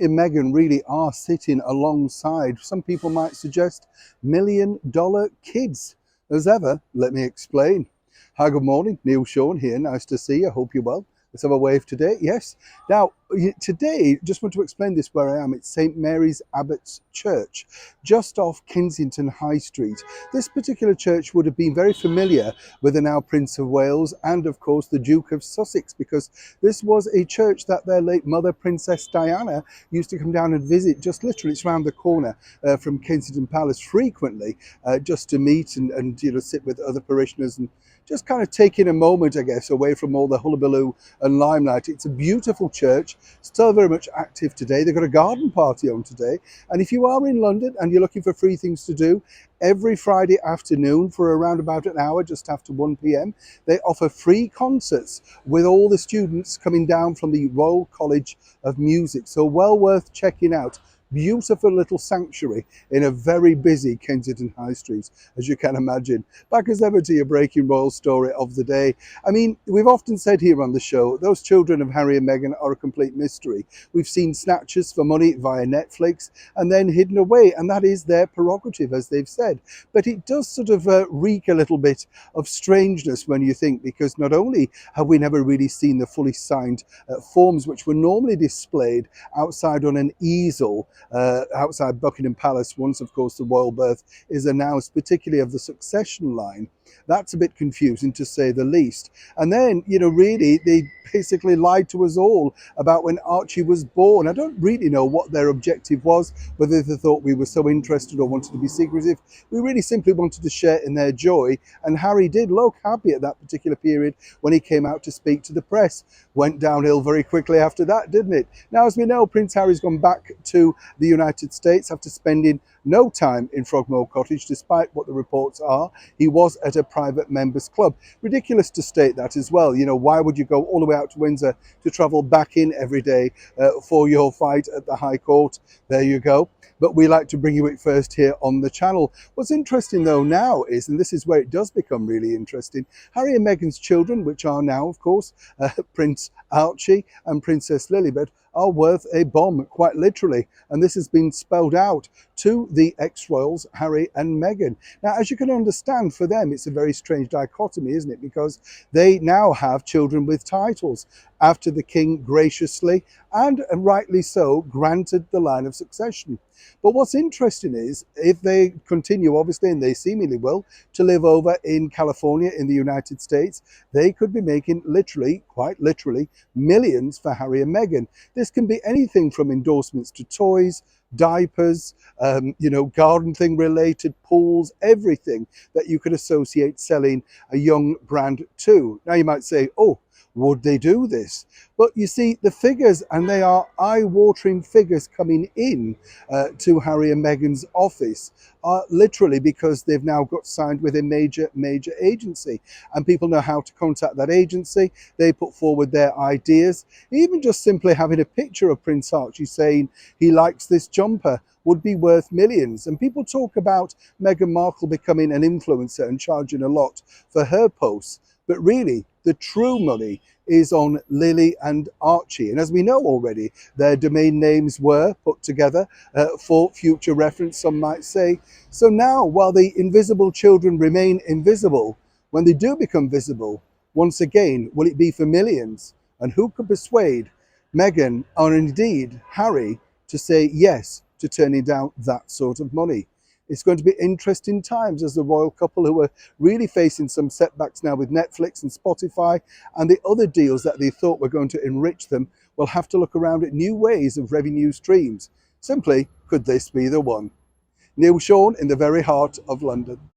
and Meghan really are sitting alongside, some people might suggest, $1 million kids. As ever, let me explain. Hi, good morning. Neil Sean here. Nice to see you. Hope you're well. Let's have a wave today. Yes. Now, today, just want to explain this where I am. It's St. Mary's Abbots Church, just off Kensington High Street. This particular church would have been very familiar with the now Prince of Wales and, of course, the Duke of Sussex, because this was a church that their late mother, Princess Diana, used to come down and visit just literally, it's around the corner from Kensington Palace frequently, just to meet and sit with other parishioners and just kind of taking a moment, I guess, away from all the hullabaloo and limelight. It's a beautiful church, still very much active today. They've got a garden party on today. And if you are in London and you're looking for free things to do, every Friday afternoon for around about an hour, just after 1 p.m, they offer free concerts with all the students coming down from the Royal College of Music. So well worth checking out. Beautiful little sanctuary in a very busy Kensington High Street, as you can imagine. Back as ever to your breaking royal story of the day. I mean, we've often said here on the show, those children of Harry and Meghan are a complete mystery. We've seen snatches for money via Netflix and then hidden away, and that is their prerogative, as they've said. But it does sort of reek a little bit of strangeness when you think, because not only have we never really seen the fully signed forms, which were normally displayed outside on an easel outside Buckingham Palace, once of course the royal birth is announced, particularly of the succession line. That's a bit confusing, to say the least. And then, really, they basically lied to us all about when Archie was born. I don't really know what their objective was, whether they thought we were so interested or wanted to be secretive. We really simply wanted to share in their joy. And Harry did look happy at that particular period when he came out to speak to the press. Went downhill very quickly after that, didn't it? Now, as we know, Prince Harry's gone back to the United States after spending no time in Frogmore Cottage, despite what the reports are. He was at a private members club. Ridiculous to state that as well. Why would you go all the way out to Windsor to travel back in every day for your fight at the High Court? There you go. But we like to bring you it first here on the channel. What's interesting though now is, and this is where it does become really interesting, Harry and Meghan's children, which are now of course Prince Archie and Princess Lilibet, are worth a bomb, quite literally. And this has been spelled out to the ex-royals, Harry and Meghan. Now, as you can understand, for them, it's a very strange dichotomy, isn't it? Because they now have children with titles after the king graciously and rightly so granted the line of succession. But what's interesting is, if they continue, obviously, and they seemingly will, to live over in California in the United States, they could be making literally, quite literally, millions for Harry and Meghan. This can be anything from endorsements to toys, diapers, garden thing related, pools, everything that you could associate selling a young brand to. Now you might say, oh, would they do this? But you see, the figures, and they are eye-watering figures coming in to Harry and Meghan's office, are literally because they've now got signed with a major agency, and people know how to contact that agency. They put forward their ideas. Even just simply having a picture of Prince Archie saying he likes this jumper would be worth millions. And people talk about Meghan Markle becoming an influencer and charging a lot for her posts. But really, the true money is on Lily and Archie. And as we know already, their domain names were put together for future reference, some might say. So now, while the invisible children remain invisible, when they do become visible, once again, will it be for millions? And who could persuade Meghan, or indeed Harry, to say yes to turning down that sort of money? It's going to be interesting times as the royal couple, who are really facing some setbacks now with Netflix and Spotify and the other deals that they thought were going to enrich them, will have to look around at new ways of revenue streams. Simply, could this be the one? Neil Sean in the very heart of London.